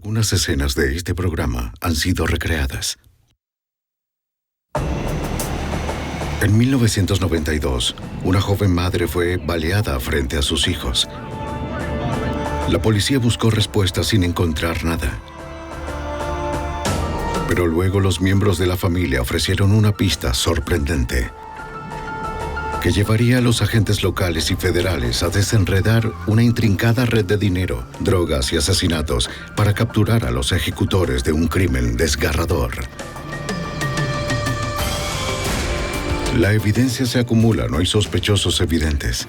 Algunas escenas de este programa han sido recreadas. En 1992, una joven madre fue baleada frente a sus hijos. La policía buscó respuestas sin encontrar nada. Pero luego los miembros de la familia ofrecieron una pista sorprendente que llevaría a los agentes locales y federales a desenredar una intrincada red de dinero, drogas y asesinatos para capturar a los ejecutores de un crimen desgarrador. La evidencia se acumula, no hay sospechosos evidentes.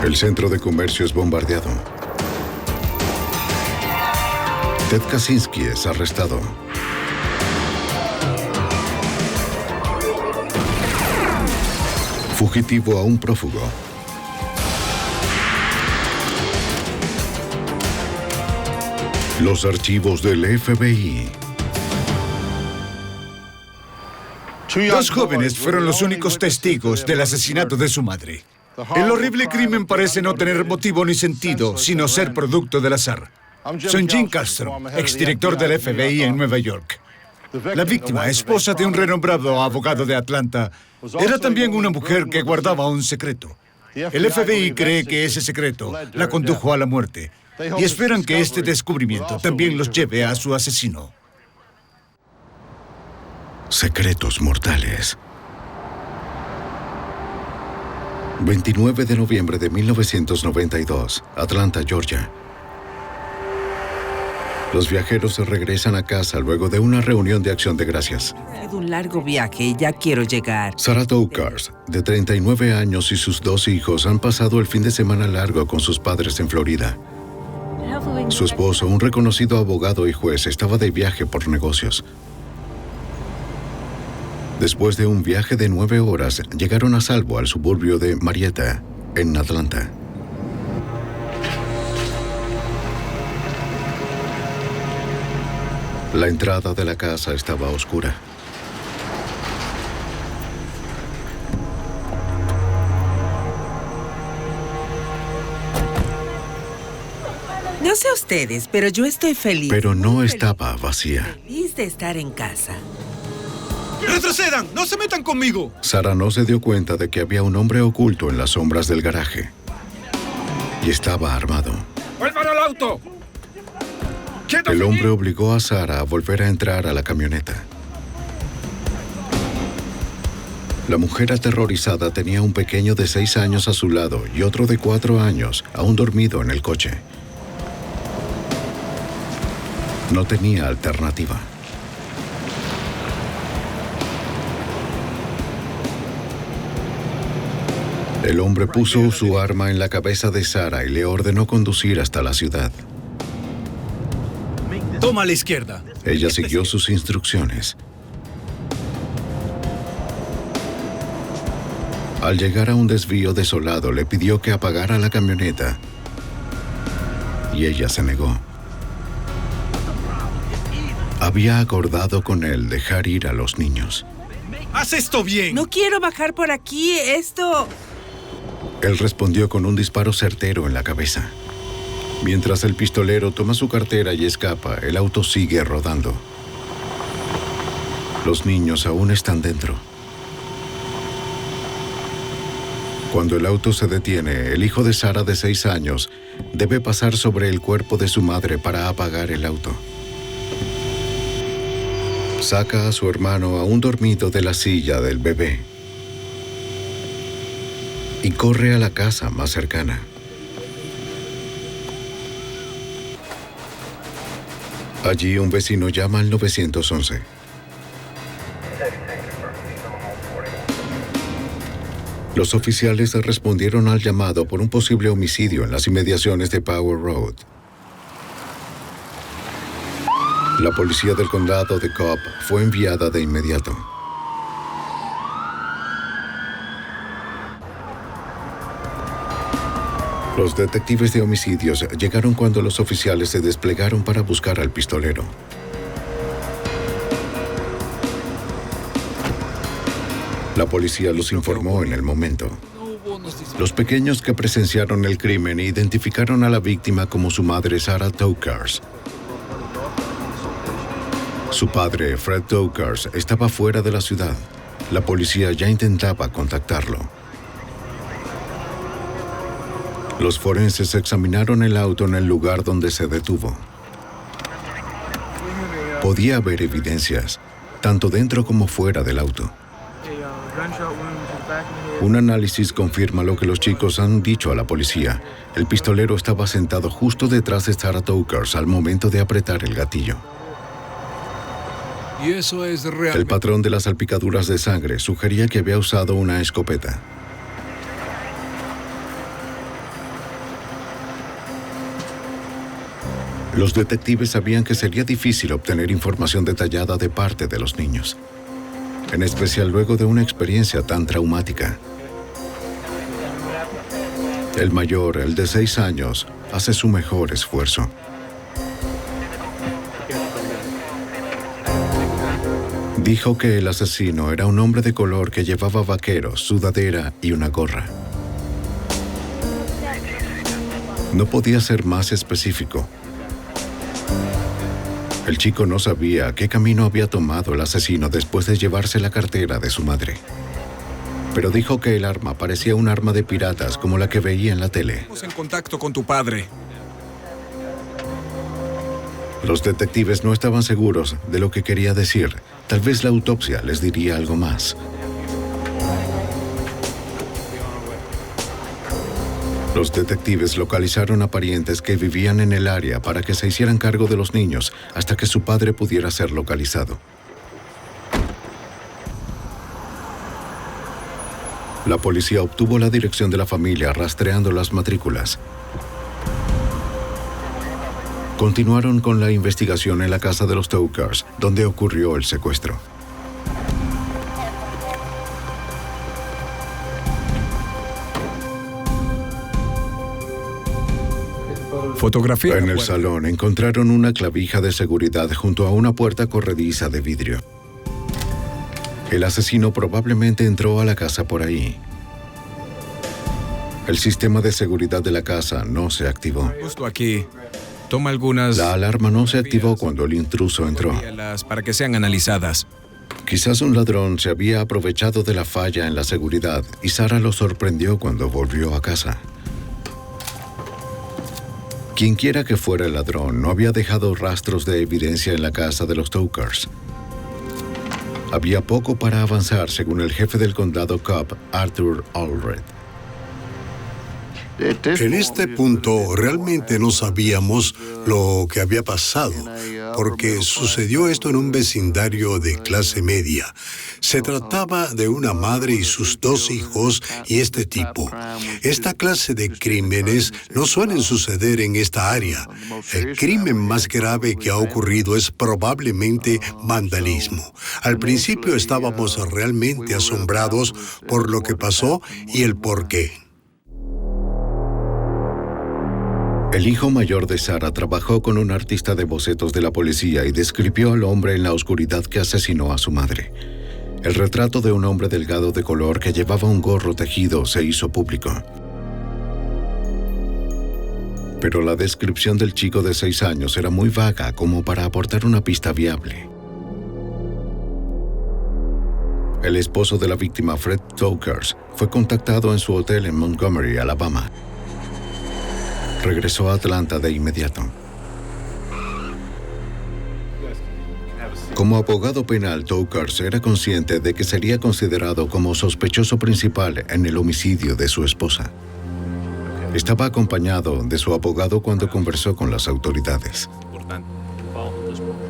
El centro de comercio es bombardeado. Ted Kaczynski es arrestado. Fugitivo a un prófugo. Los archivos del FBI. Dos jóvenes fueron los únicos testigos del asesinato de su madre. El horrible crimen parece no tener motivo ni sentido, sino ser producto del azar. Soy Jim Castro, exdirector del FBI en Nueva York. La víctima, esposa de un renombrado abogado de Atlanta, era también una mujer que guardaba un secreto. El FBI cree que ese secreto la condujo a la muerte y esperan que este descubrimiento también los lleve a su asesino. Secretos mortales. 29 de noviembre de 1992, Atlanta, Georgia. Los viajeros se regresan a casa luego de una reunión de acción de gracias. Ha sido un largo viaje y ya quiero llegar. Sarah Tokarz, de 39 años, y sus 2 hijos han pasado el fin de semana largo con sus padres en Florida. Su esposo, un reconocido abogado y juez, estaba de viaje por negocios. Después de un viaje de 9 horas, llegaron a salvo al suburbio de Marietta, en Atlanta. La entrada de la casa estaba oscura. No sé ustedes, pero yo estoy feliz. Pero no estaba vacía. Feliz de estar en casa. ¡Retrocedan! ¡No se metan conmigo! Sarah no se dio cuenta de que había un hombre oculto en las sombras del garaje. Y estaba armado. ¡Vuelvan al auto! El hombre obligó a Sarah a volver a entrar a la camioneta. La mujer aterrorizada tenía un pequeño de 6 años a su lado y otro de 4 años, aún dormido en el coche. No tenía alternativa. El hombre puso su arma en la cabeza de Sarah y le ordenó conducir hasta la ciudad. Toma a la izquierda. Ella siguió sus instrucciones. Al llegar a un desvío desolado, le pidió que apagara la camioneta. Y ella se negó. Había acordado con él dejar ir a los niños. ¡Haz esto bien! No quiero bajar por aquí, esto... Él respondió con un disparo certero en la cabeza. Mientras el pistolero toma su cartera y escapa, el auto sigue rodando. Los niños aún están dentro. Cuando el auto se detiene, el hijo de Sarah de 6 años debe pasar sobre el cuerpo de su madre para apagar el auto. Saca a su hermano aún dormido de la silla del bebé y corre a la casa más cercana. Allí un vecino llama al 911. Los oficiales respondieron al llamado por un posible homicidio en las inmediaciones de Power Road. La policía del condado de Cobb fue enviada de inmediato. Los detectives de homicidios llegaron cuando los oficiales se desplegaron para buscar al pistolero. La policía los informó en el momento. No hubo unos disparos. Los pequeños que presenciaron el crimen identificaron a la víctima como su madre Sarah Tokars. Su padre, Fred Tokars, estaba fuera de la ciudad. La policía ya intentaba contactarlo. Los forenses examinaron el auto en el lugar donde se detuvo. Podía haber evidencias, tanto dentro como fuera del auto. Un análisis confirma lo que los chicos han dicho a la policía. El pistolero estaba sentado justo detrás de Sarah Tokars al momento de apretar el gatillo. Y eso es realmente... El patrón de las salpicaduras de sangre sugería que había usado una escopeta. Los detectives sabían que sería difícil obtener información detallada de parte de los niños, en especial luego de una experiencia tan traumática. El mayor, el de 6 años, hace su mejor esfuerzo. Dijo que el asesino era un hombre de color que llevaba vaqueros, sudadera y una gorra. No podía ser más específico. El chico no sabía qué camino había tomado el asesino después de llevarse la cartera de su madre. Pero dijo que el arma parecía un arma de piratas como la que veía en la tele. Estamos en contacto con tu padre. Los detectives no estaban seguros de lo que quería decir. Tal vez la autopsia les diría algo más. Los detectives localizaron a parientes que vivían en el área para que se hicieran cargo de los niños hasta que su padre pudiera ser localizado. La policía obtuvo la dirección de la familia rastreando las matrículas. Continuaron con la investigación en la casa de los Tokars, donde ocurrió el secuestro. Fotografía. En el salón encontraron una clavija de seguridad junto a una puerta corrediza de vidrio. El asesino probablemente entró a la casa por ahí. El sistema de seguridad de la casa no se activó. Justo aquí. Toma algunas... La alarma no se activó cuando el intruso entró. Para que sean analizadas. Quizás un ladrón se había aprovechado de la falla en la seguridad y Sarah lo sorprendió cuando volvió a casa. Quienquiera que fuera el ladrón no había dejado rastros de evidencia en la casa de los Tokars. Había poco para avanzar, según el jefe del condado Cobb, Arthur Allred. En este punto realmente no sabíamos lo que había pasado, porque sucedió esto en un vecindario de clase media. Se trataba de una madre y sus 2 hijos y este tipo. Esta clase de crímenes no suelen suceder en esta área. El crimen más grave que ha ocurrido es probablemente vandalismo. Al principio estábamos realmente asombrados por lo que pasó y el por qué. El hijo mayor de Sarah trabajó con un artista de bocetos de la policía y describió al hombre en la oscuridad que asesinó a su madre. El retrato de un hombre delgado de color que llevaba un gorro tejido se hizo público. Pero la descripción del chico de 6 años era muy vaga como para aportar una pista viable. El esposo de la víctima, Fred Tokars, fue contactado en su hotel en Montgomery, Alabama. Regresó a Atlanta de inmediato. Como abogado penal, Tokars era consciente de que sería considerado como sospechoso principal en el homicidio de su esposa. Estaba acompañado de su abogado cuando conversó con las autoridades.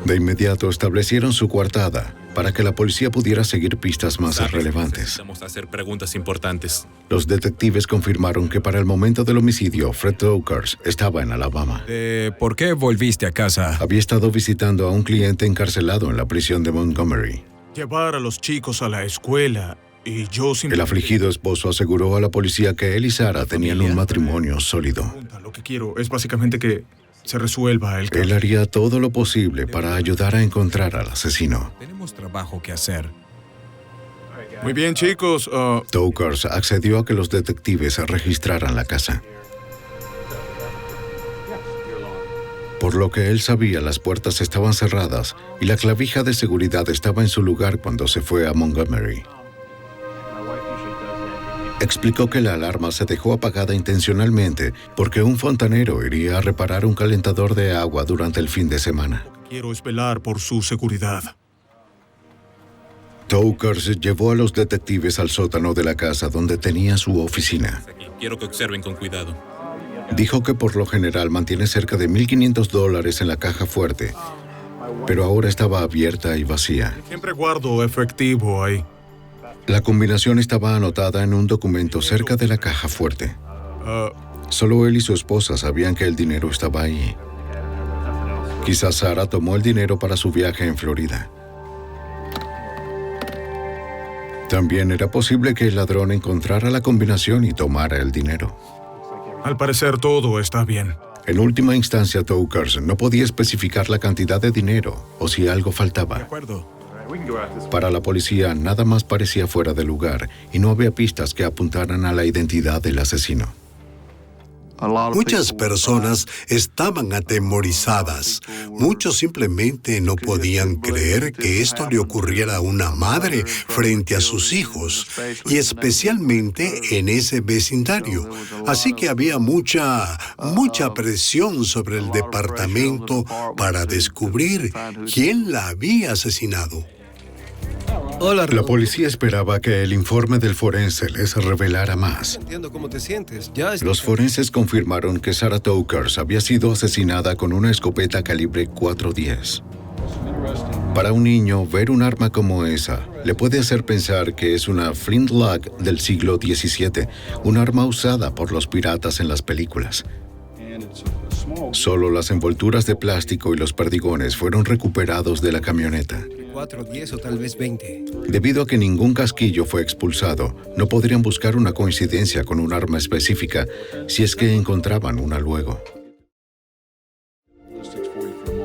De inmediato establecieron su coartada para que la policía pudiera seguir pistas más relevantes. Necesitamos hacer preguntas importantes. Los detectives confirmaron que para el momento del homicidio, Fred Tokars estaba en Alabama. ¿Por qué volviste a casa? Había estado visitando a un cliente encarcelado en la prisión de Montgomery. Llevar a los chicos a la escuela y yo El simplemente... afligido esposo aseguró a la policía que él y Sarah tenían un matrimonio sólido. Lo que quiero es básicamente que se resuelva el caso. Él haría todo lo posible para ayudar a encontrar al asesino. Tenemos trabajo que hacer. Muy bien, chicos. Tokars accedió a que los detectives registraran la casa. Por lo que él sabía, las puertas estaban cerradas y la clavija de seguridad estaba en su lugar cuando se fue a Montgomery. Explicó que la alarma se dejó apagada intencionalmente porque un fontanero iría a reparar un calentador de agua durante el fin de semana. Quiero velar por su seguridad. Tokars llevó a los detectives al sótano de la casa donde tenía su oficina. Quiero que observen con cuidado. Dijo que por lo general mantiene cerca de $1,500 en la caja fuerte, pero ahora estaba abierta y vacía. Siempre guardo efectivo ahí. La combinación estaba anotada en un documento cerca de la caja fuerte. Solo él y su esposa sabían que el dinero estaba ahí. Quizás Sara tomó el dinero para su viaje en Florida. También era posible que el ladrón encontrara la combinación y tomara el dinero. Al parecer todo está bien. En última instancia, Tokars no podía especificar la cantidad de dinero o si algo faltaba. De acuerdo. Para la policía, nada más parecía fuera de lugar y no había pistas que apuntaran a la identidad del asesino. Muchas personas estaban atemorizadas. Muchos simplemente no podían creer que esto le ocurriera a una madre frente a sus hijos, y especialmente en ese vecindario. Así que había mucha presión sobre el departamento para descubrir quién la había asesinado. La policía esperaba que el informe del forense les revelara más. Entiendo cómo te sientes. Los forenses confirmaron que Sara Tokars había sido asesinada con una escopeta calibre .410. Para un niño, ver un arma como esa le puede hacer pensar que es una flintlock del siglo XVII, un arma usada por los piratas en las películas. Solo las envolturas de plástico y los perdigones fueron recuperados de la camioneta. 4, 10 o tal vez 20. Debido a que ningún casquillo fue expulsado, no podrían buscar una coincidencia con un arma específica si es que encontraban una luego.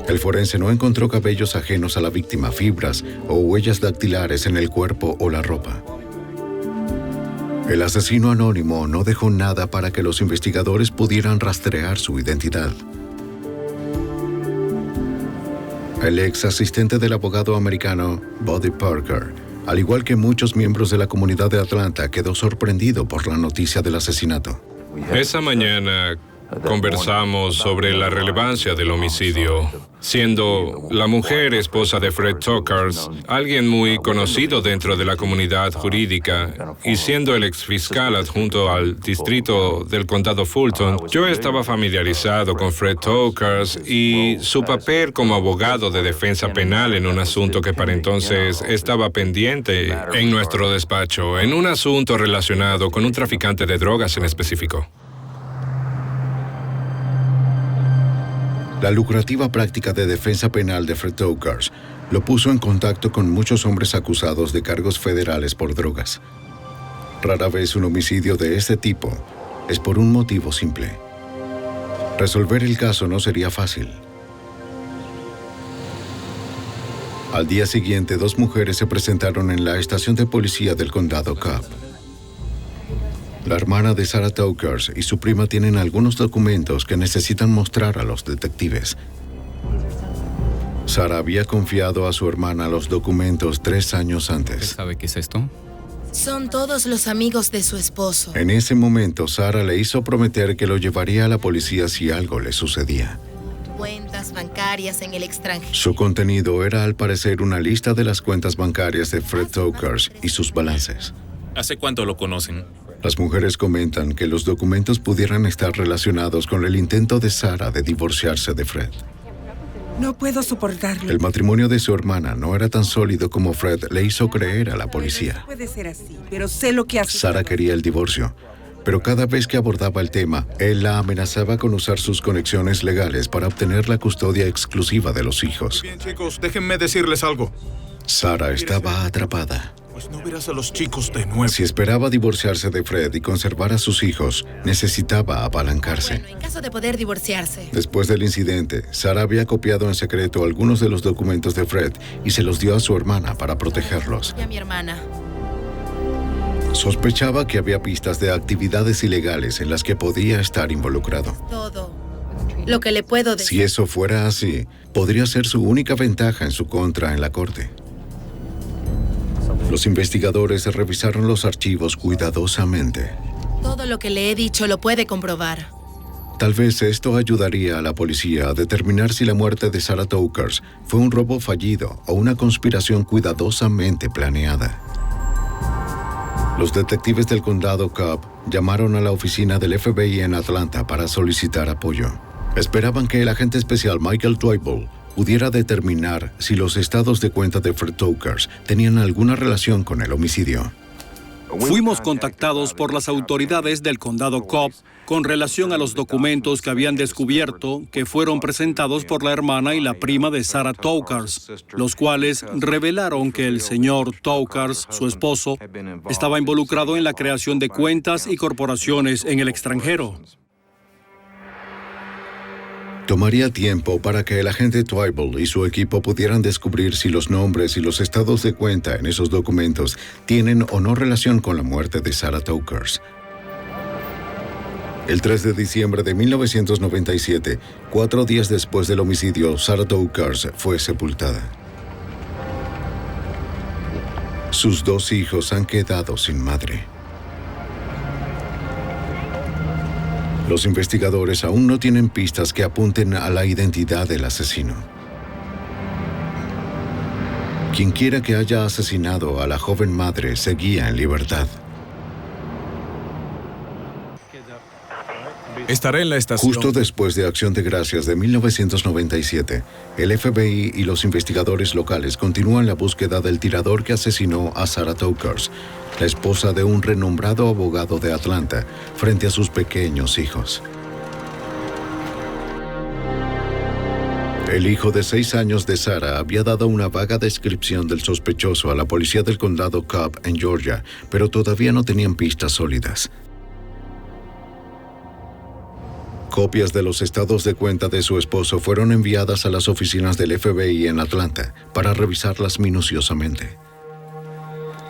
El forense no encontró cabellos ajenos a la víctima, fibras o huellas dactilares en el cuerpo o la ropa. El asesino anónimo no dejó nada para que los investigadores pudieran rastrear su identidad. El ex asistente del abogado americano Buddy Parker, al igual que muchos miembros de la comunidad de Atlanta, quedó sorprendido por la noticia del asesinato. Esa mañana conversamos sobre la relevancia del homicidio, siendo la mujer esposa de Fred Tokars, alguien muy conocido dentro de la comunidad jurídica, y siendo el exfiscal adjunto al distrito del condado Fulton, yo estaba familiarizado con Fred Tokars y su papel como abogado de defensa penal en un asunto que para entonces estaba pendiente en nuestro despacho, en un asunto relacionado con un traficante de drogas en específico. La lucrativa práctica de defensa penal de Fred Tokars lo puso en contacto con muchos hombres acusados de cargos federales por drogas. Rara vez un homicidio de este tipo es por un motivo simple. Resolver el caso no sería fácil. Al día siguiente, 2 mujeres se presentaron en la estación de policía del condado Cobb. La hermana de Sara Tokars y su prima tienen algunos documentos que necesitan mostrar a los detectives. Sara había confiado a su hermana los documentos 3 años antes. ¿Sabe qué es esto? Son todos los amigos de su esposo. En ese momento, Sara le hizo prometer que lo llevaría a la policía si algo le sucedía. Cuentas bancarias en el extranjero. Su contenido era, al parecer, una lista de las cuentas bancarias de Fred Tokars y sus balances. ¿Hace cuánto lo conocen? Las mujeres comentan que los documentos pudieran estar relacionados con el intento de Sara de divorciarse de Fred. No puedo soportarlo. El matrimonio de su hermana no era tan sólido como Fred le hizo creer a la policía. Puede ser así, pero sé lo que hace. Sara quería el divorcio, pero cada vez que abordaba el tema, él la amenazaba con usar sus conexiones legales para obtener la custodia exclusiva de los hijos. Bien, chicos, déjenme decirles algo. Sara estaba atrapada. Pues no verás a los chicos de nuevo. Si esperaba divorciarse de Fred y conservar a sus hijos, necesitaba apalancarse. Bueno, en caso de poder divorciarse. Después del incidente, Sara había copiado en secreto algunos de los documentos de Fred y se los dio a su hermana para protegerlos. Y a mi hermana. Sospechaba que había pistas de actividades ilegales en las que podía estar involucrado. Todo lo que le puedo decir. Si eso fuera así, podría ser su única ventaja en su contra en la corte. Los investigadores revisaron los archivos cuidadosamente. Todo lo que le he dicho lo puede comprobar. Tal vez esto ayudaría a la policía a determinar si la muerte de Sarah Tokars fue un robo fallido o una conspiración cuidadosamente planeada. Los detectives del condado Cobb llamaron a la oficina del FBI en Atlanta para solicitar apoyo. Esperaban que el agente especial Michael Twible pudiera determinar si los estados de cuenta de Fred Tokars tenían alguna relación con el homicidio. Fuimos contactados por las autoridades del condado Cobb con relación a los documentos que habían descubierto que fueron presentados por la hermana y la prima de Sarah Tokars, los cuales revelaron que el señor Tokars, su esposo, estaba involucrado en la creación de cuentas y corporaciones en el extranjero. Tomaría tiempo para que el agente Twible y su equipo pudieran descubrir si los nombres y los estados de cuenta en esos documentos tienen o no relación con la muerte de Sarah Tokars. El 3 de diciembre de 1997, 4 días después del homicidio, Sarah Tokars fue sepultada. Sus 2 hijos han quedado sin madre. Los investigadores aún no tienen pistas que apunten a la identidad del asesino. Quien quiera que haya asesinado a la joven madre seguía en libertad. Estaré en la estación. Justo después de Acción de Gracias de 1997, el FBI y los investigadores locales continúan la búsqueda del tirador que asesinó a Sarah Tokars, la esposa de un renombrado abogado de Atlanta, frente a sus pequeños hijos. El hijo de 6 años de Sarah había dado una vaga descripción del sospechoso a la policía del condado Cobb en Georgia, pero todavía no tenían pistas sólidas. Copias de los estados de cuenta de su esposo fueron enviadas a las oficinas del FBI en Atlanta para revisarlas minuciosamente.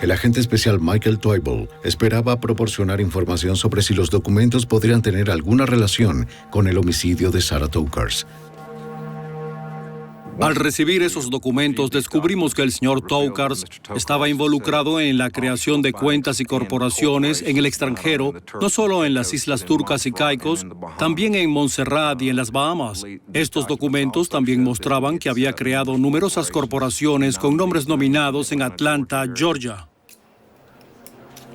El agente especial Michael Twible esperaba proporcionar información sobre si los documentos podrían tener alguna relación con el homicidio de Sarah Tokars. Al recibir esos documentos, descubrimos que el señor Tokars estaba involucrado en la creación de cuentas y corporaciones en el extranjero, no solo en las Islas Turcas y Caicos, también en Montserrat y en las Bahamas. Estos documentos también mostraban que había creado numerosas corporaciones con nombres nominados en Atlanta, Georgia.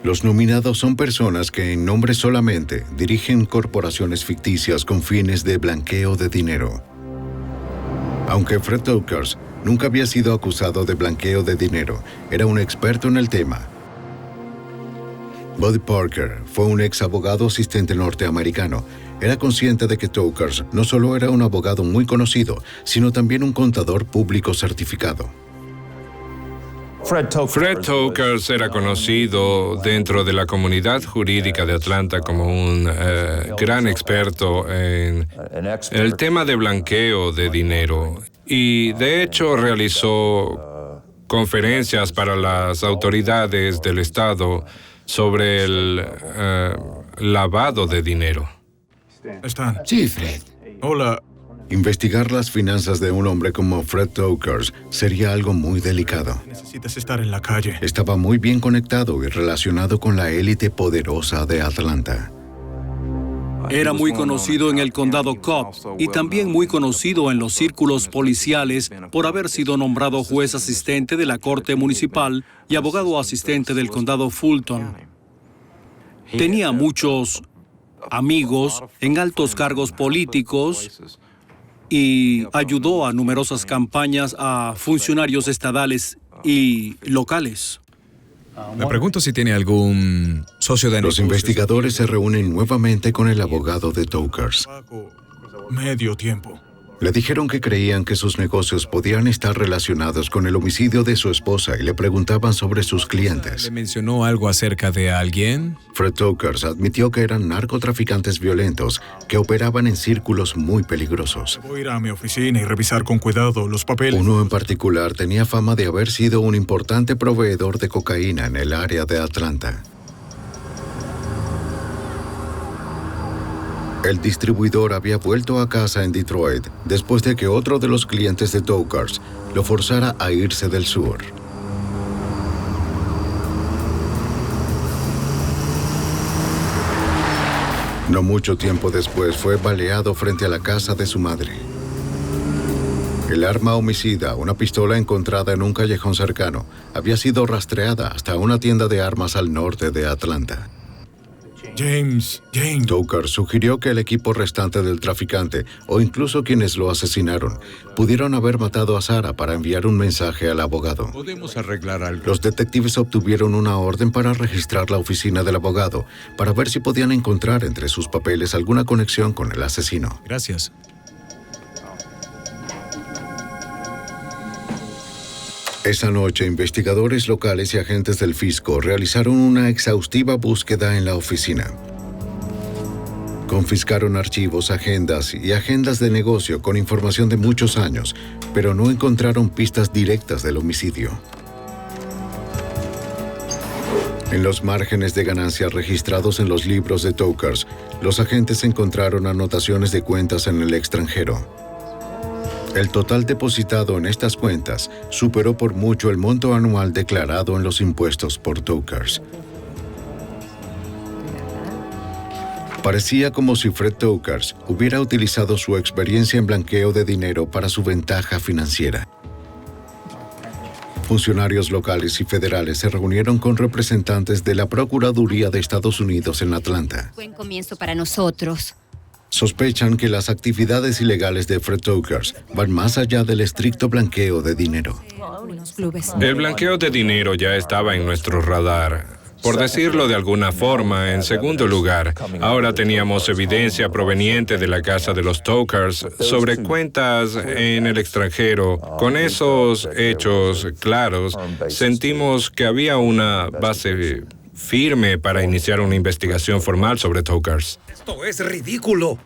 Los nominados son personas que en nombre solamente dirigen corporaciones ficticias con fines de blanqueo de dinero. Aunque Fred Tokars nunca había sido acusado de blanqueo de dinero, era un experto en el tema. Buddy Parker fue un ex abogado asistente norteamericano. Era consciente de que Tokars no solo era un abogado muy conocido, sino también un contador público certificado. Fred Tokars era conocido dentro de la comunidad jurídica de Atlanta como un gran experto en el tema de blanqueo de dinero y de hecho realizó conferencias para las autoridades del estado sobre el lavado de dinero. ¿Están? Sí, Fred. Hola. Investigar las finanzas de un hombre como Fred Tokars sería algo muy delicado. Necesitas estar en la calle. Estaba muy bien conectado y relacionado con la élite poderosa de Atlanta. Era muy conocido en el condado Cobb y también muy conocido en los círculos policiales por haber sido nombrado juez asistente de la Corte Municipal y abogado asistente del condado Fulton. Tenía muchos amigos en altos cargos políticos y ayudó a numerosas campañas a funcionarios estadales y locales. Me pregunto si tiene algún socio de negocios. Los investigadores se reúnen nuevamente con el abogado de Tokars. Medio tiempo. Le dijeron que creían que sus negocios podían estar relacionados con el homicidio de su esposa y le preguntaban sobre sus clientes. ¿Le mencionó algo acerca de alguien? Fred Tokars admitió que eran narcotraficantes violentos que operaban en círculos muy peligrosos. Voy a ir a mi oficina y revisar con cuidado los papeles. Uno en particular tenía fama de haber sido un importante proveedor de cocaína en el área de Atlanta. El distribuidor había vuelto a casa en Detroit después de que otro de los clientes de Tokars lo forzara a irse del sur. No mucho tiempo después fue baleado frente a la casa de su madre. El arma homicida, una pistola encontrada en un callejón cercano, había sido rastreada hasta una tienda de armas al norte de Atlanta. James. Tokar sugirió que el equipo restante del traficante, o incluso quienes lo asesinaron, pudieron haber matado a Sarah para enviar un mensaje al abogado. Podemos arreglar algo. Los detectives obtuvieron una orden para registrar la oficina del abogado, para ver si podían encontrar entre sus papeles alguna conexión con el asesino. Gracias. Esa noche, investigadores locales y agentes del fisco realizaron una exhaustiva búsqueda en la oficina. Confiscaron archivos, agendas y agendas de negocio con información de muchos años, pero no encontraron pistas directas del homicidio. En los márgenes de ganancias registrados en los libros de Tokars, los agentes encontraron anotaciones de cuentas en el extranjero. El total depositado en estas cuentas superó por mucho el monto anual declarado en los impuestos por Tokars. Parecía como si Fred Tokars hubiera utilizado su experiencia en blanqueo de dinero para su ventaja financiera. Funcionarios locales y federales se reunieron con representantes de la Procuraduría de Estados Unidos en Atlanta. Buen comienzo para nosotros. Sospechan que las actividades ilegales de Fred Tokars van más allá del estricto blanqueo de dinero. El blanqueo de dinero ya estaba en nuestro radar. Por decirlo de alguna forma, en segundo lugar, ahora teníamos evidencia proveniente de la casa de los Tokars sobre cuentas en el extranjero. Con esos hechos claros, sentimos que había una base firme para iniciar una investigación formal sobre Tokars. ¡Esto es ridículo!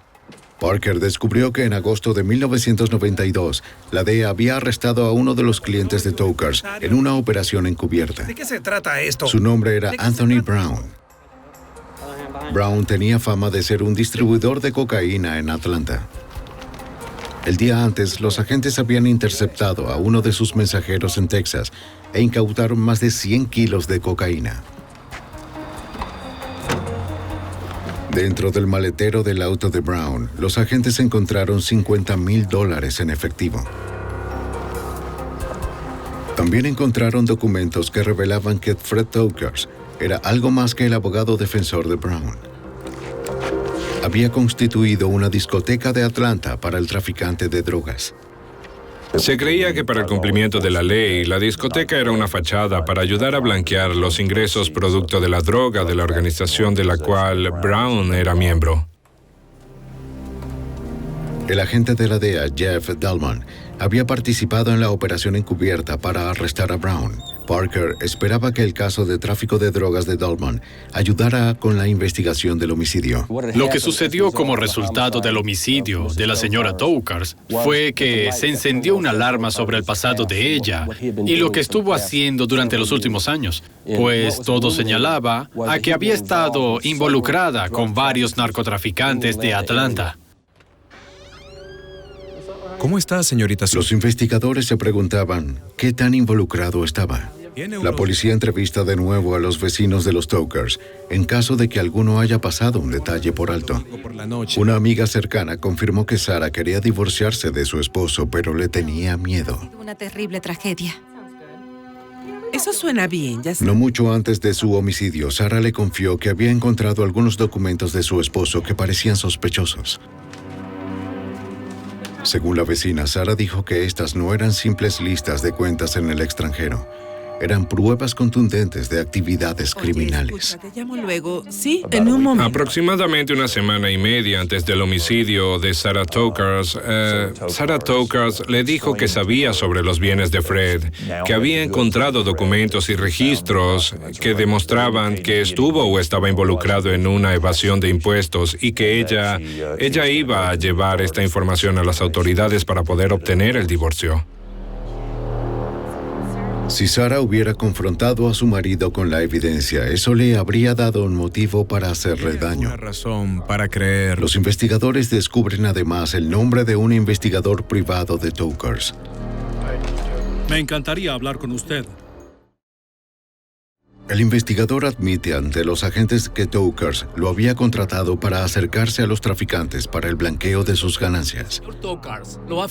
Parker descubrió que en agosto de 1992, la DEA había arrestado a uno de los clientes de Tokars en una operación encubierta. ¿De qué se trata esto? Su nombre era Anthony Brown. Brown tenía fama de ser un distribuidor de cocaína en Atlanta. El día antes, los agentes habían interceptado a uno de sus mensajeros en Texas e incautaron más de 100 kilos de cocaína. Dentro del maletero del auto de Brown, los agentes encontraron $50,000 en efectivo. También encontraron documentos que revelaban que Fred Tokars era algo más que el abogado defensor de Brown. Había constituido una discoteca de Atlanta para el traficante de drogas. Se creía que para el cumplimiento de la ley, la discoteca era una fachada para ayudar a blanquear los ingresos producto de la droga de la organización de la cual Brown era miembro. El agente de la DEA, Jeff Dallman, había participado en la operación encubierta para arrestar a Brown. Parker esperaba que el caso de tráfico de drogas de Dallman ayudara con la investigación del homicidio. Lo que sucedió como resultado del homicidio de la señora Tokars fue que se encendió una alarma sobre el pasado de ella y lo que estuvo haciendo durante los últimos años, pues todo señalaba a que había estado involucrada con varios narcotraficantes de Atlanta. ¿Cómo está, señorita Sue? Los investigadores se preguntaban qué tan involucrado estaba. La policía entrevista de nuevo a los vecinos de los Tokars en caso de que alguno haya pasado un detalle por alto. Una amiga cercana confirmó que Sarah quería divorciarse de su esposo, pero le tenía miedo. Una terrible tragedia. Eso suena bien, ya sé. No mucho antes de su homicidio, Sarah le confió que había encontrado algunos documentos de su esposo que parecían sospechosos. Según la vecina, Sarah dijo que estas no eran simples listas de cuentas en el extranjero. Eran pruebas contundentes de actividades criminales. Disculpa, te llamo luego. Sí, en un momento. Aproximadamente una semana y media antes del homicidio de Sarah Tokars, Sarah Tokars le dijo que sabía sobre los bienes de Fred, que había encontrado documentos y registros que demostraban que estuvo o estaba involucrado en una evasión de impuestos y que ella iba a llevar esta información a las autoridades para poder obtener el divorcio. Si Sarah hubiera confrontado a su marido con la evidencia, eso le habría dado un motivo para hacerle daño. Una razón para creer. Los investigadores descubren además el nombre de un investigador privado de Tokars. Me encantaría hablar con usted. El investigador admite ante los agentes que Tokars lo había contratado para acercarse a los traficantes para el blanqueo de sus ganancias.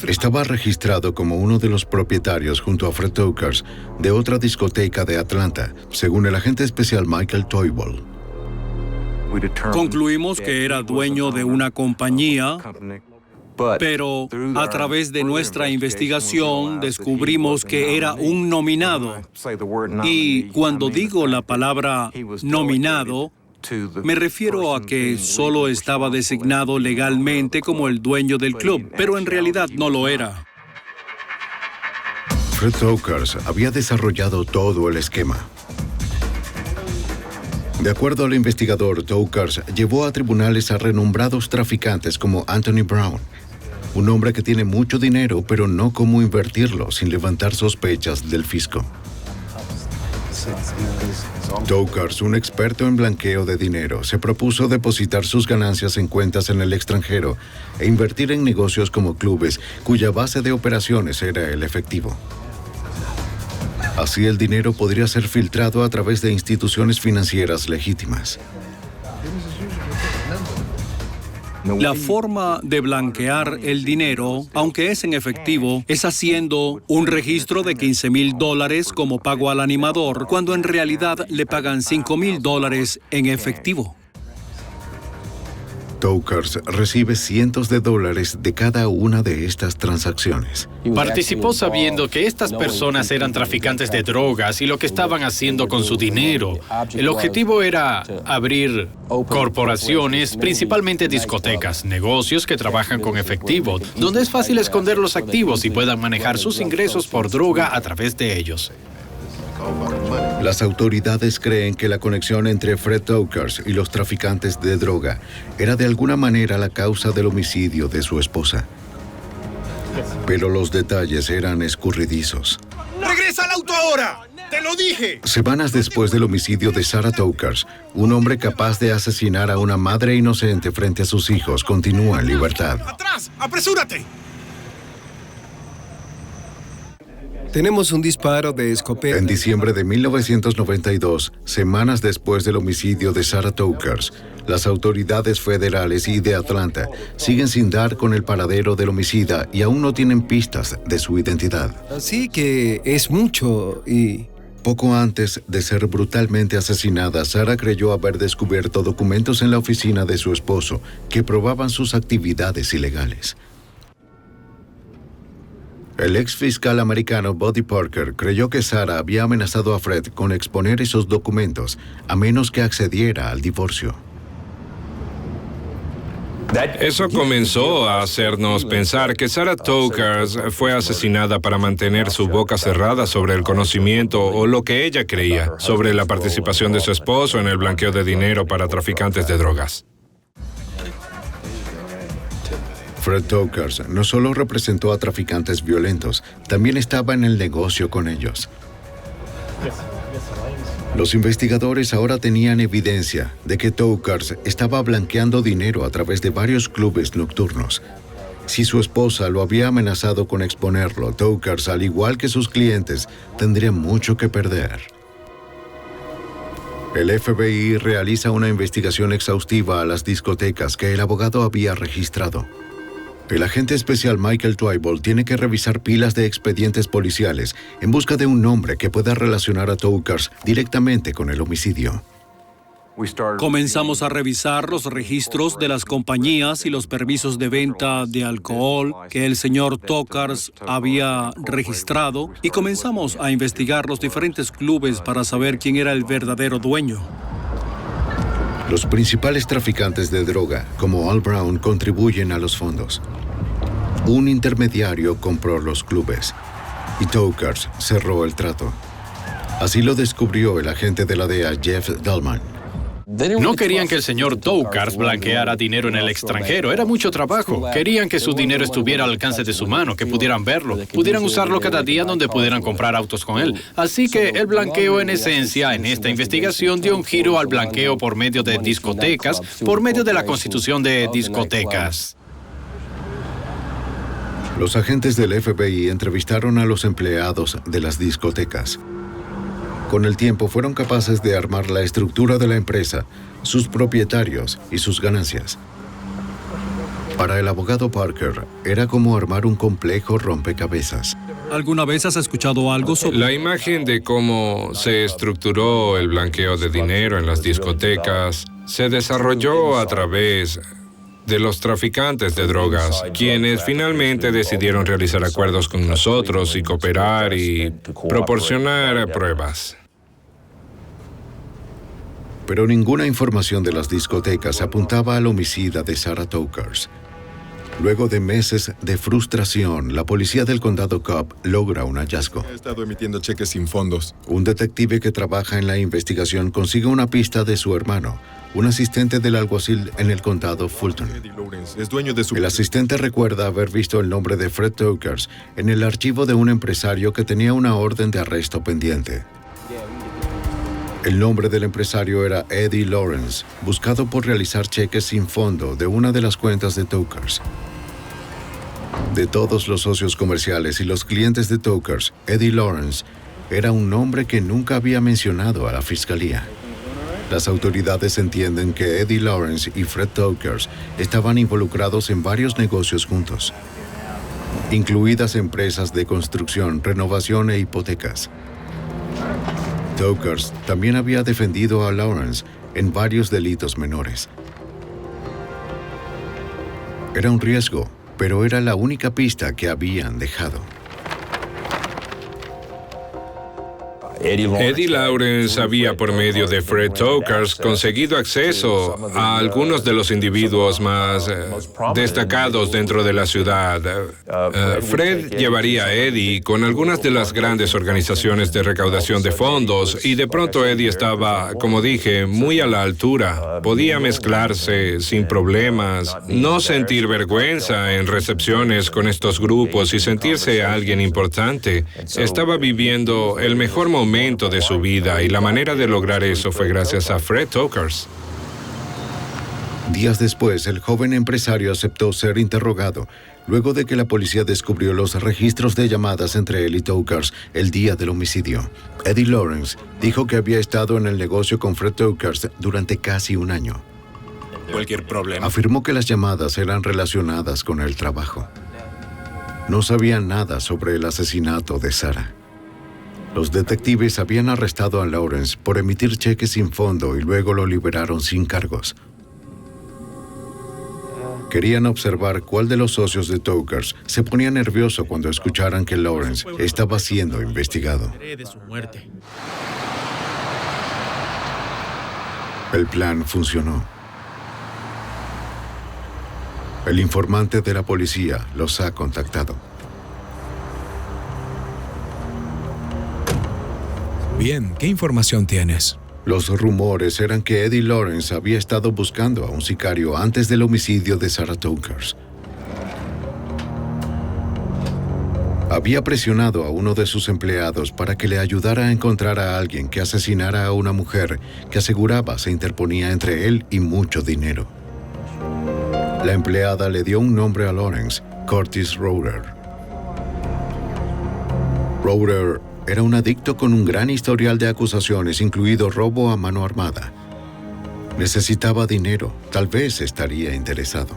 Estaba registrado como uno de los propietarios junto a Fred Tokars de otra discoteca de Atlanta, según el agente especial Michael Toivold. Concluimos que era dueño de una compañía, pero a través de nuestra investigación descubrimos que era un nominado. Y cuando digo la palabra nominado, me refiero a que solo estaba designado legalmente como el dueño del club, pero en realidad no lo era. Fred Tokars había desarrollado todo el esquema. De acuerdo al investigador, Tokars llevó a tribunales a renombrados traficantes como Anthony Brown, un hombre que tiene mucho dinero, pero no cómo invertirlo sin levantar sospechas del fisco. Tokars, un experto en blanqueo de dinero, se propuso depositar sus ganancias en cuentas en el extranjero e invertir en negocios como clubes, cuya base de operaciones era el efectivo. Así el dinero podría ser filtrado a través de instituciones financieras legítimas. La forma de blanquear el dinero, aunque es en efectivo, es haciendo un registro de $15,000 como pago al animador, cuando en realidad le pagan $5,000 en efectivo. Tokars recibe cientos de dólares de cada una de estas transacciones. Participó sabiendo que estas personas eran traficantes de drogas y lo que estaban haciendo con su dinero. El objetivo era abrir corporaciones, principalmente discotecas, negocios que trabajan con efectivo, donde es fácil esconder los activos y puedan manejar sus ingresos por droga a través de ellos. Las autoridades creen que la conexión entre Fred Tokars y los traficantes de droga era de alguna manera la causa del homicidio de su esposa. Pero los detalles eran escurridizos. ¡Regresa al auto ahora! ¡Te lo dije! Semanas después del homicidio de Sarah Tokars, un hombre capaz de asesinar a una madre inocente frente a sus hijos continúa en libertad. ¡Atrás! ¡Apresúrate! Tenemos un disparo de escopeta. En diciembre de 1992, semanas después del homicidio de Sarah Tokars, las autoridades federales y de Atlanta siguen sin dar con el paradero del homicida y aún no tienen pistas de su identidad. Así que es mucho y... Poco antes de ser brutalmente asesinada, Sarah creyó haber descubierto documentos en la oficina de su esposo que probaban sus actividades ilegales. El ex fiscal americano Buddy Parker creyó que Sarah había amenazado a Fred con exponer esos documentos a menos que accediera al divorcio. Eso comenzó a hacernos pensar que Sarah Tokars fue asesinada para mantener su boca cerrada sobre el conocimiento o lo que ella creía sobre la participación de su esposo en el blanqueo de dinero para traficantes de drogas. Fred Tokars no solo representó a traficantes violentos, también estaba en el negocio con ellos. Los investigadores ahora tenían evidencia de que Tokars estaba blanqueando dinero a través de varios clubes nocturnos. Si su esposa lo había amenazado con exponerlo, Tokars, al igual que sus clientes, tendría mucho que perder. El FBI realiza una investigación exhaustiva a las discotecas que el abogado había registrado. El agente especial Michael Toivold tiene que revisar pilas de expedientes policiales en busca de un nombre que pueda relacionar a Tokars directamente con el homicidio. Comenzamos a revisar los registros de las compañías y los permisos de venta de alcohol que el señor Tokars había registrado y comenzamos a investigar los diferentes clubes para saber quién era el verdadero dueño. Los principales traficantes de droga, como Al Brown, contribuyen a los fondos. Un intermediario compró los clubes y Tokars cerró el trato. Así lo descubrió el agente de la DEA, Jeff Dallman. No querían que el señor Toukars blanqueara dinero en el extranjero. Era mucho trabajo. Querían que su dinero estuviera al alcance de su mano, que pudieran verlo, pudieran usarlo cada día donde pudieran comprar autos con él. Así que el blanqueo, en esencia, en esta investigación dio un giro al blanqueo por medio de discotecas, por medio de la constitución de discotecas. Los agentes del FBI entrevistaron a los empleados de las discotecas. Con el tiempo fueron capaces de armar la estructura de la empresa, sus propietarios y sus ganancias. Para el abogado Parker, era como armar un complejo rompecabezas. ¿Alguna vez has escuchado algo sobre la imagen de cómo se estructuró el blanqueo de dinero en las discotecas? Se desarrolló a través de los traficantes de drogas, quienes finalmente decidieron realizar acuerdos con nosotros y cooperar y proporcionar pruebas. Pero ninguna información de las discotecas apuntaba al homicida de Sarah Toukars. Luego de meses de frustración, la policía del condado Cobb logra un hallazgo. He estado emitiendo cheques sin fondos. Un detective que trabaja en la investigación consigue una pista de su hermano, un asistente del alguacil en el condado Fulton. El asistente recuerda haber visto el nombre de Fred Toukars en el archivo de un empresario que tenía una orden de arresto pendiente. El nombre del empresario era Eddie Lawrence, buscado por realizar cheques sin fondo de una de las cuentas de Toukars. De todos los socios comerciales y los clientes de Toukars, Eddie Lawrence era un nombre que nunca había mencionado a la fiscalía. Las autoridades entienden que Eddie Lawrence y Fred Toukars estaban involucrados en varios negocios juntos, incluidas empresas de construcción, renovación e hipotecas. Toukars también había defendido a Lawrence en varios delitos menores. Era un riesgo, pero era la única pista que habían dejado. Eddie Lawrence había, por medio de Fred Toukars, conseguido acceso a algunos de los individuos más destacados dentro de la ciudad. Fred llevaría a Eddie con algunas de las grandes organizaciones de recaudación de fondos y de pronto Eddie estaba, como dije, muy a la altura. Podía mezclarse sin problemas, no sentir vergüenza en recepciones con estos grupos y sentirse alguien importante. Estaba viviendo el mejor momento de su vida y la manera de lograr eso fue gracias a Fred Toukars. Días después, el joven empresario aceptó ser interrogado, luego de que la policía descubrió los registros de llamadas entre él y Toukars el día del homicidio. Eddie Lawrence dijo que había estado en el negocio con Fred Toukars durante casi un año. Cualquier problema. Afirmó que las llamadas eran relacionadas con el trabajo. No sabía nada sobre el asesinato de Sarah. Los detectives habían arrestado a Lawrence por emitir cheques sin fondo y luego lo liberaron sin cargos. Querían observar cuál de los socios de Toukars se ponía nervioso cuando escucharan que Lawrence estaba siendo investigado. El plan funcionó. El informante de la policía los ha contactado. Bien, ¿qué información tienes? Los rumores eran que Eddie Lawrence había estado buscando a un sicario antes del homicidio de Sarah Toukars. Había presionado a uno de sus empleados para que le ayudara a encontrar a alguien que asesinara a una mujer que aseguraba se interponía entre él y mucho dinero. La empleada le dio un nombre a Lawrence, Curtis Roeder. Roeder era un adicto con un gran historial de acusaciones, incluido robo a mano armada. Necesitaba dinero, tal vez estaría interesado.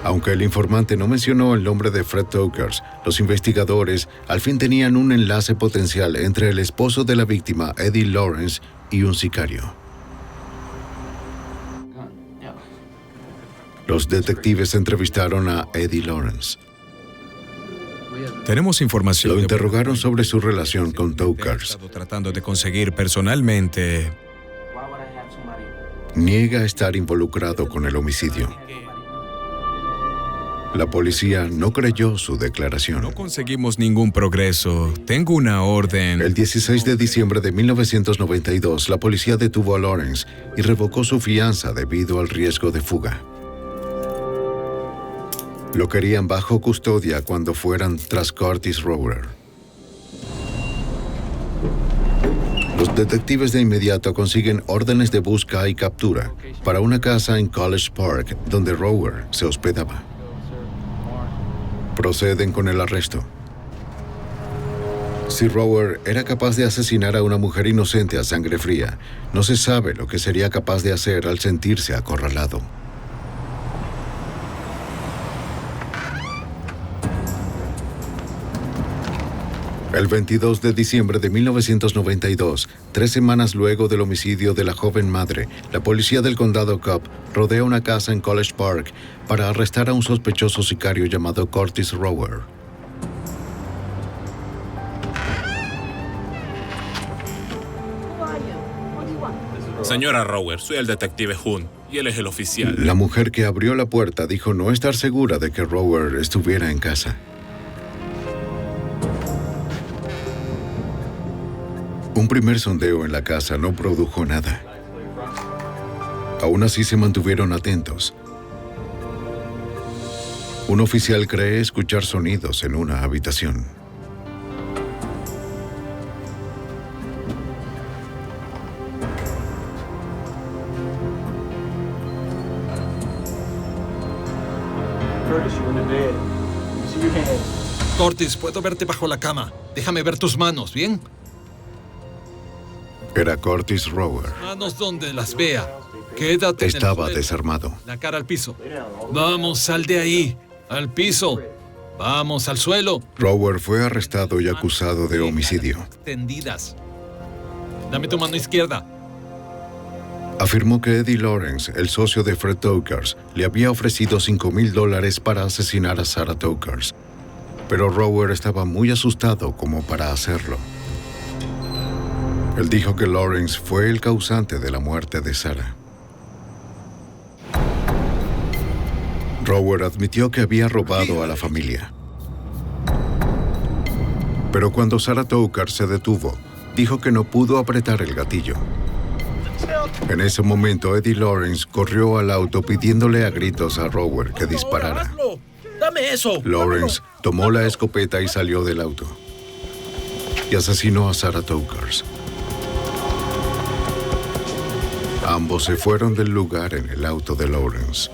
Aunque el informante no mencionó el nombre de Fred Toukars, los investigadores al fin tenían un enlace potencial entre el esposo de la víctima, Eddie Lawrence, y un sicario. Los detectives entrevistaron a Eddie Lawrence. Tenemos información. Lo interrogaron sobre su relación con Toukars. Tratando de conseguir personalmente. Niega estar involucrado con el homicidio. La policía no creyó su declaración. No conseguimos ningún progreso. Tengo una orden. El 16 de diciembre de 1992, la policía detuvo a Lawrence y revocó su fianza debido al riesgo de fuga. Lo querían bajo custodia cuando fueran tras Curtis Rower. Los detectives de inmediato consiguen órdenes de busca y captura para una casa en College Park donde Rower se hospedaba. Proceden con el arresto. Si Rower era capaz de asesinar a una mujer inocente a sangre fría, no se sabe lo que sería capaz de hacer al sentirse acorralado. El 22 de diciembre de 1992, 3 semanas luego del homicidio de la joven madre, la policía del condado Cobb rodea una casa en College Park para arrestar a un sospechoso sicario llamado Curtis Rower. Señora Rower, soy el detective Hunt y él es el oficial. La mujer que abrió la puerta dijo no estar segura de que Rower estuviera en casa. Un primer sondeo en la casa no produjo nada. Aún así se mantuvieron atentos. Un oficial cree escuchar sonidos en una habitación. Curtis, puedo verte bajo la cama. Déjame ver tus manos, ¿bien? Era Curtis Rower. Manos donde las vea. Quédate en el Estaba suelo. desarmado. La cara al piso. Vamos, sal de ahí. Al piso. Vamos, al suelo. Rower fue arrestado y acusado de homicidio. Extendidas. Dame tu mano izquierda. Afirmó que Eddie Lawrence, el socio de Fred Tokars, le había ofrecido $5,000 para asesinar a Sarah Tokars. Pero Rower estaba muy asustado como para hacerlo. Él dijo que Lawrence fue el causante de la muerte de Sarah. Rower admitió que había robado a la familia. Pero cuando Sarah Tokars se detuvo, dijo que no pudo apretar el gatillo. En ese momento, Eddie Lawrence corrió al auto pidiéndole a gritos a Rower que disparara. ¡Dame eso! Lawrence tomó la escopeta y salió del auto. Y asesinó a Sarah Tokars. Ambos se fueron del lugar en el auto de Lawrence.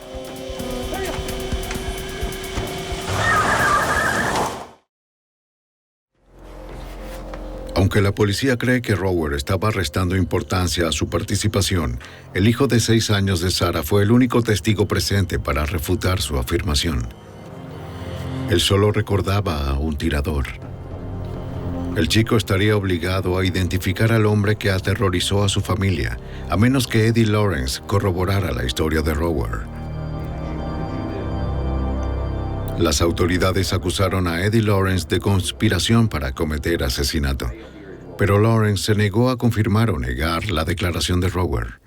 Aunque la policía cree que Rower estaba restando importancia a su participación, el hijo de 6 años de Sarah fue el único testigo presente para refutar su afirmación. Él solo recordaba a un tirador. El chico estaría obligado a identificar al hombre que aterrorizó a su familia, a menos que Eddie Lawrence corroborara la historia de Rower. Las autoridades acusaron a Eddie Lawrence de conspiración para cometer asesinato, pero Lawrence se negó a confirmar o negar la declaración de Rower.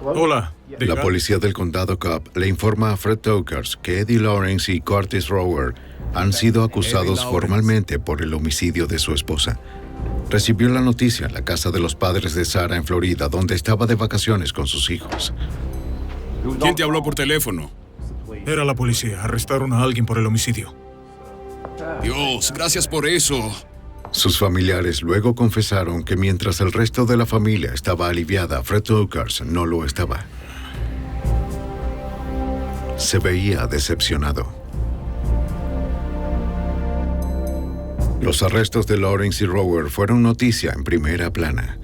Hola. La policía del condado Cobb le informa a Fred Tokars que Eddie Lawrence y Curtis Rower han sido acusados formalmente por el homicidio de su esposa. Recibió la noticia en la casa de los padres de Sarah en Florida, donde estaba de vacaciones con sus hijos. ¿Quién te habló por teléfono? Era la policía. Arrestaron a alguien por el homicidio. Dios, gracias por eso. Sus familiares luego confesaron que mientras el resto de la familia estaba aliviada, Fred Tokars no lo estaba. Se veía decepcionado. Los arrestos de Lawrence y Rower fueron noticia en primera plana.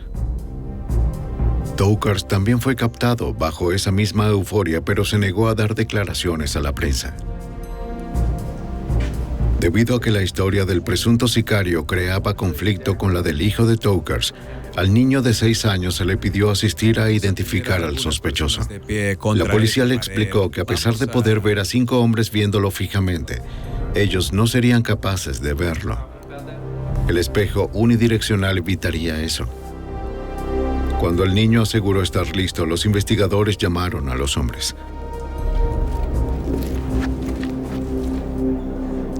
Tokars también fue captado bajo esa misma euforia, pero se negó a dar declaraciones a la prensa. Debido a que la historia del presunto sicario creaba conflicto con la del hijo de Tokars, al niño de 6 años se le pidió asistir a identificar al sospechoso. La policía le explicó que a pesar de poder ver a 5 hombres viéndolo fijamente, ellos no serían capaces de verlo. El espejo unidireccional evitaría eso. Cuando el niño aseguró estar listo, los investigadores llamaron a los hombres.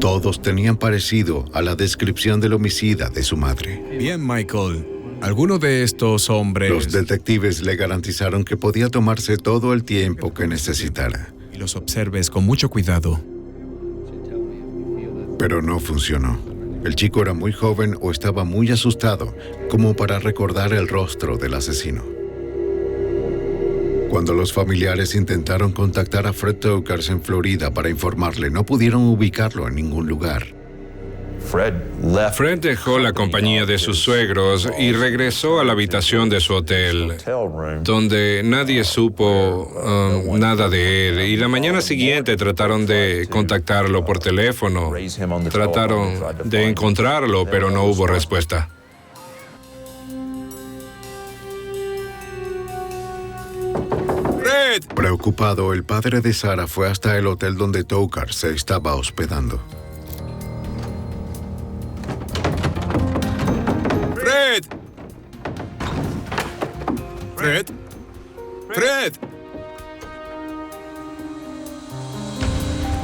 Todos tenían parecido a la descripción del homicida de su madre. Bien, Michael. ¿Alguno de estos hombres? Los detectives le garantizaron que podía tomarse todo el tiempo que necesitara. Y los observes con mucho cuidado. Pero no funcionó. El chico era muy joven o estaba muy asustado como para recordar el rostro del asesino. Cuando los familiares intentaron contactar a Fred Tokars en Florida para informarle, no pudieron ubicarlo en ningún lugar. Fred dejó la compañía de sus suegros y regresó a la habitación de su hotel, donde nadie supo nada de él. Y la mañana siguiente trataron de contactarlo por teléfono. Trataron de encontrarlo, pero no hubo respuesta. Preocupado, el padre de Sarah fue hasta el hotel donde Tokars se estaba hospedando. ¡Fred! ¡Fred! ¡Fred!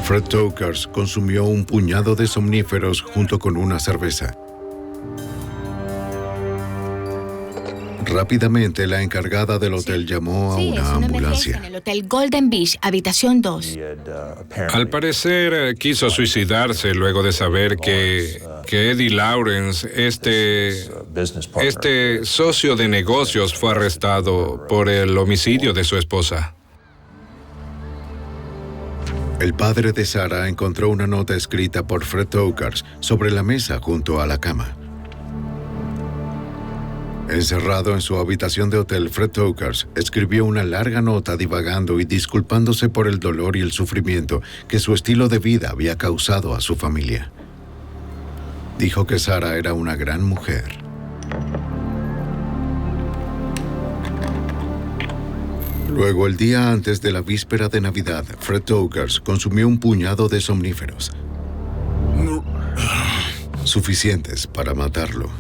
Fred Tokars consumió un puñado de somníferos junto con una cerveza. Rápidamente, la encargada del hotel llamó a una ambulancia. En el hotel Golden Beach, habitación 2. Al parecer, quiso suicidarse luego de saber que Eddie Lawrence, este socio de negocios, fue arrestado por el homicidio de su esposa. El padre de Sarah encontró una nota escrita por Fred Tokars sobre la mesa junto a la cama. Encerrado en su habitación de hotel, Fred Tokars escribió una larga nota divagando y disculpándose por el dolor y el sufrimiento que su estilo de vida había causado a su familia. Dijo que Sarah era una gran mujer. Luego, el día antes de la víspera de Navidad, Fred Tokars consumió un puñado de somníferos, suficientes para matarlo.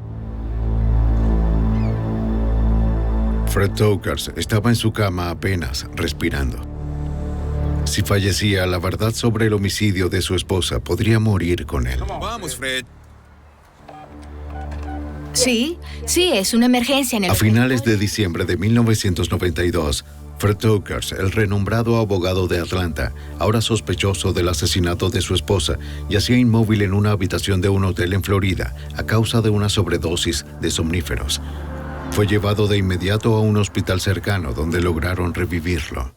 Fred Tokars estaba en su cama apenas respirando. Si fallecía, la verdad sobre el homicidio de su esposa podría morir con él. Vamos, Fred. Sí, es una emergencia en el A hotel. finales de diciembre de 1992, Fred Tokars, el renombrado abogado de Atlanta, ahora sospechoso del asesinato de su esposa, yacía inmóvil en una habitación de un hotel en Florida a causa de una sobredosis de somníferos. Fue llevado de inmediato a un hospital cercano donde lograron revivirlo.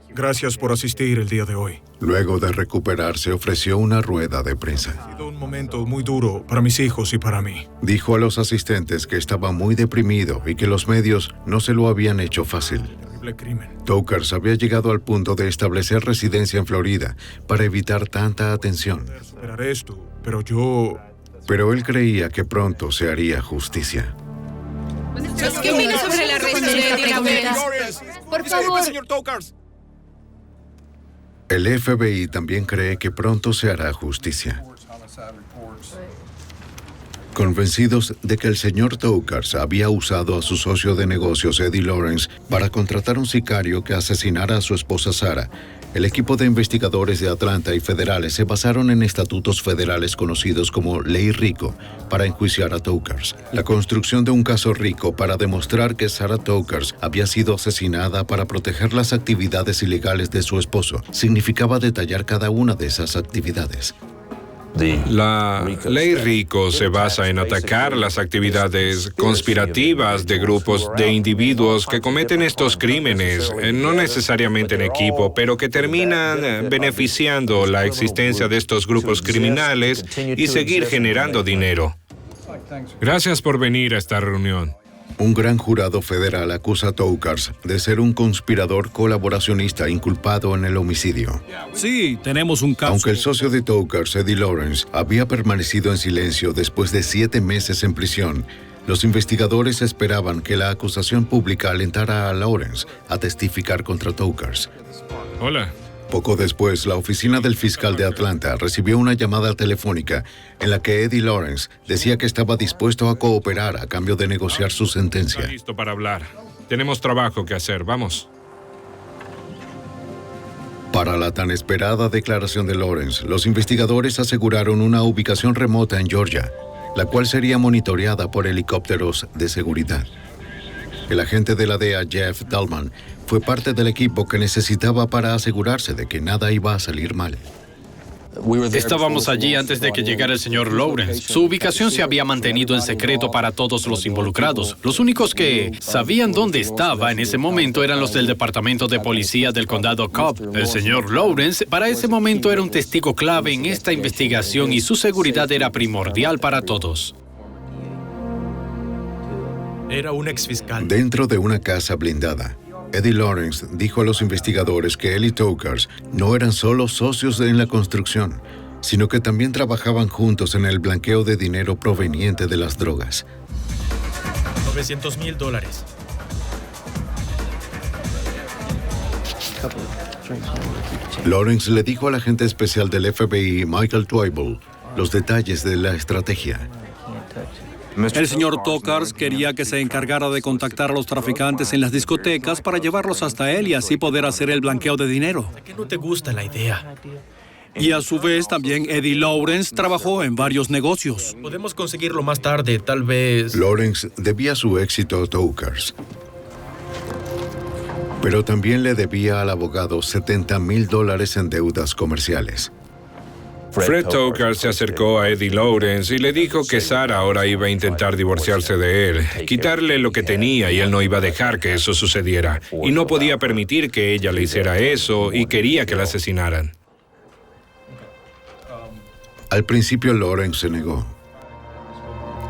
Gracias por asistir el día de hoy. Luego de recuperarse, ofreció una rueda de prensa. Ha sido un momento muy duro para mis hijos y para mí. Dijo a los asistentes que estaba muy deprimido y que los medios no se lo habían hecho fácil. Terrible crimen. Tokars había llegado al punto de establecer residencia en Florida para evitar tanta atención. Esperar esto, pero él creía que pronto se haría justicia. ¿Qué opinas sobre el arresto de Eddie Lawrence? Por favor. Señor Tokars. El FBI también cree que pronto se hará justicia. Convencidos de que el señor Tokars había usado a su socio de negocios, Eddie Lawrence, para contratar un sicario que asesinara a su esposa Sarah, el equipo de investigadores de Atlanta y federales se basaron en estatutos federales conocidos como Ley Rico para enjuiciar a Tokars. La construcción de un caso rico para demostrar que Sarah Tokars había sido asesinada para proteger las actividades ilegales de su esposo significaba detallar cada una de esas actividades. La Ley Rico se basa en atacar las actividades conspirativas de grupos de individuos que cometen estos crímenes, no necesariamente en equipo, pero que terminan beneficiando la existencia de estos grupos criminales y seguir generando dinero. Gracias por venir a esta reunión. Un gran jurado federal acusa a Tokars de ser un conspirador colaboracionista inculpado en el homicidio. Sí, tenemos un caso. Aunque el socio de Tokars, Eddie Lawrence, había permanecido en silencio después de 7 meses en prisión, los investigadores esperaban que la acusación pública alentara a Lawrence a testificar contra Tokars. Hola. Poco después, la oficina del fiscal de Atlanta recibió una llamada telefónica en la que Eddie Lawrence decía que estaba dispuesto a cooperar a cambio de negociar su sentencia. Está listo para hablar. Tenemos trabajo que hacer. Vamos. Para la tan esperada declaración de Lawrence, los investigadores aseguraron una ubicación remota en Georgia, la cual sería monitoreada por helicópteros de seguridad. El agente de la DEA, Jeff Dallman, fue parte del equipo que necesitaba para asegurarse de que nada iba a salir mal. Estábamos allí antes de que llegara el señor Lawrence. Su ubicación se había mantenido en secreto para todos los involucrados. Los únicos que sabían dónde estaba en ese momento eran los del Departamento de Policía del Condado Cobb. El señor Lawrence para ese momento era un testigo clave en esta investigación y su seguridad era primordial para todos. Era un exfiscal. Dentro de una casa blindada, Eddie Lawrence dijo a los investigadores que él y Tokars no eran solo socios en la construcción, sino que también trabajaban juntos en el blanqueo de dinero proveniente de las drogas. $900,000. Lawrence le dijo al agente especial del FBI, Michael Twible, los detalles de la estrategia. El señor Tokars quería que se encargara de contactar a los traficantes en las discotecas para llevarlos hasta él y así poder hacer el blanqueo de dinero. ¿A qué no te gusta la idea? Y a su vez también Eddie Lawrence trabajó en varios negocios. Podemos conseguirlo más tarde, tal vez. Lawrence debía su éxito a Tokars, pero también le debía al abogado $70,000 en deudas comerciales. Fred Tokars se acercó a Eddie Lawrence y le dijo que Sarah ahora iba a intentar divorciarse de él, quitarle lo que tenía y él no iba a dejar que eso sucediera. Y no podía permitir que ella le hiciera eso y quería que la asesinaran. Al principio Lawrence se negó.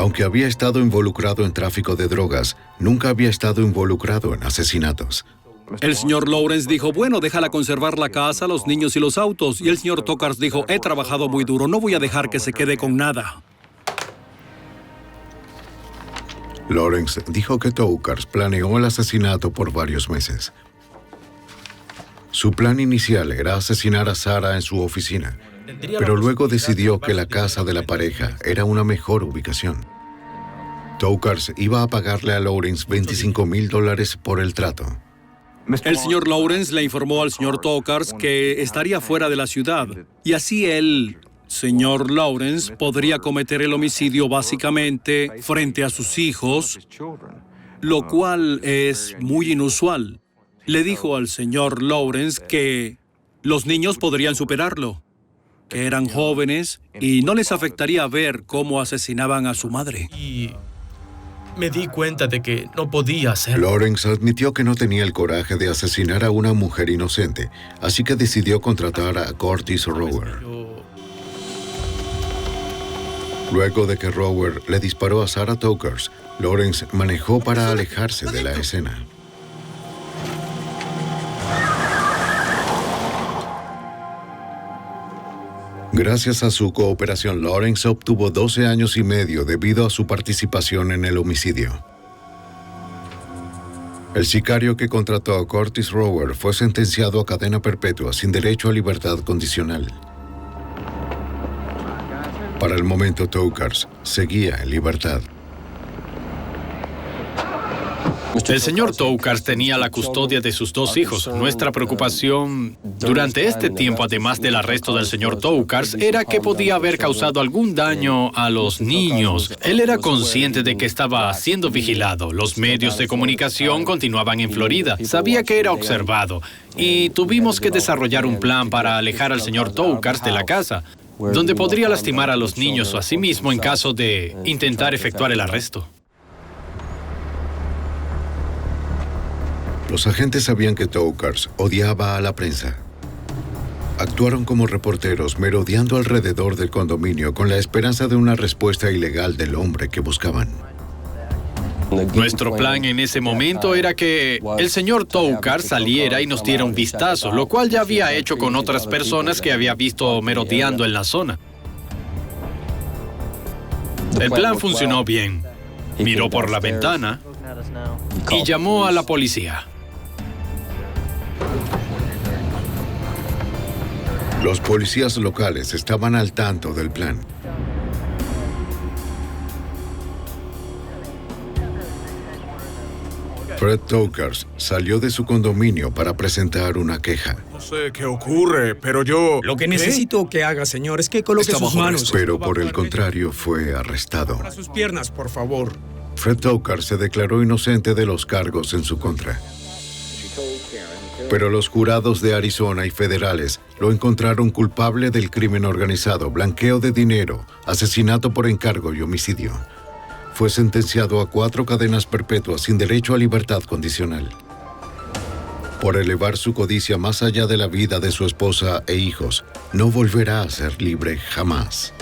Aunque había estado involucrado en tráfico de drogas, nunca había estado involucrado en asesinatos. El señor Lawrence dijo, bueno, déjala conservar la casa, los niños y los autos. Y el señor Tokars dijo, he trabajado muy duro, no voy a dejar que se quede con nada. Lawrence dijo que Tokars planeó el asesinato por varios meses. Su plan inicial era asesinar a Sarah en su oficina, pero luego decidió que la casa de la pareja era una mejor ubicación. Tokars iba a pagarle a Lawrence $25,000 por el trato. El señor Lawrence le informó al señor Tokars que estaría fuera de la ciudad y así el señor Lawrence podría cometer el homicidio básicamente frente a sus hijos, lo cual es muy inusual. Le dijo al señor Lawrence que los niños podrían superarlo, que eran jóvenes y no les afectaría ver cómo asesinaban a su madre. Y me di cuenta de que no podía hacerlo. Lawrence admitió que no tenía el coraje de asesinar a una mujer inocente, así que decidió contratar a Curtis Rower. Luego de que Rower le disparó a Sarah Tokars, Lawrence manejó para alejarse de la escena. Gracias a su cooperación, Lawrence obtuvo 12 años y medio debido a su participación en el homicidio. El sicario que contrató a Curtis Rower fue sentenciado a cadena perpetua sin derecho a libertad condicional. Para el momento, Tokars seguía en libertad. El señor Tokars tenía la custodia de sus dos hijos. Nuestra preocupación durante este tiempo, además del arresto del señor Tokars, era que podía haber causado algún daño a los niños. Él era consciente de que estaba siendo vigilado. Los medios de comunicación continuaban en Florida. Sabía que era observado. Y tuvimos que desarrollar un plan para alejar al señor Tokars de la casa, donde podría lastimar a los niños o a sí mismo en caso de intentar efectuar el arresto. Los agentes sabían que Tokars odiaba a la prensa. Actuaron como reporteros merodeando alrededor del condominio con la esperanza de una respuesta ilegal del hombre que buscaban. Nuestro plan en ese momento era que el señor Tokars saliera y nos diera un vistazo, lo cual ya había hecho con otras personas que había visto merodeando en la zona. El plan funcionó bien. Miró por la ventana y llamó a la policía. Los policías locales estaban al tanto del plan. Fred Tokars salió de su condominio para presentar una queja. No sé qué ocurre, pero yo... Lo que necesito que haga, señor, es que coloque sus manos... Pero por el contrario fue arrestado. Para sus piernas, por favor. Fred Tokars se declaró inocente de los cargos en su contra. Pero los jurados de Arizona y federales lo encontraron culpable del crimen organizado, blanqueo de dinero, asesinato por encargo y homicidio. Fue sentenciado a 4 cadenas perpetuas sin derecho a libertad condicional. Por elevar su codicia más allá de la vida de su esposa e hijos, no volverá a ser libre jamás.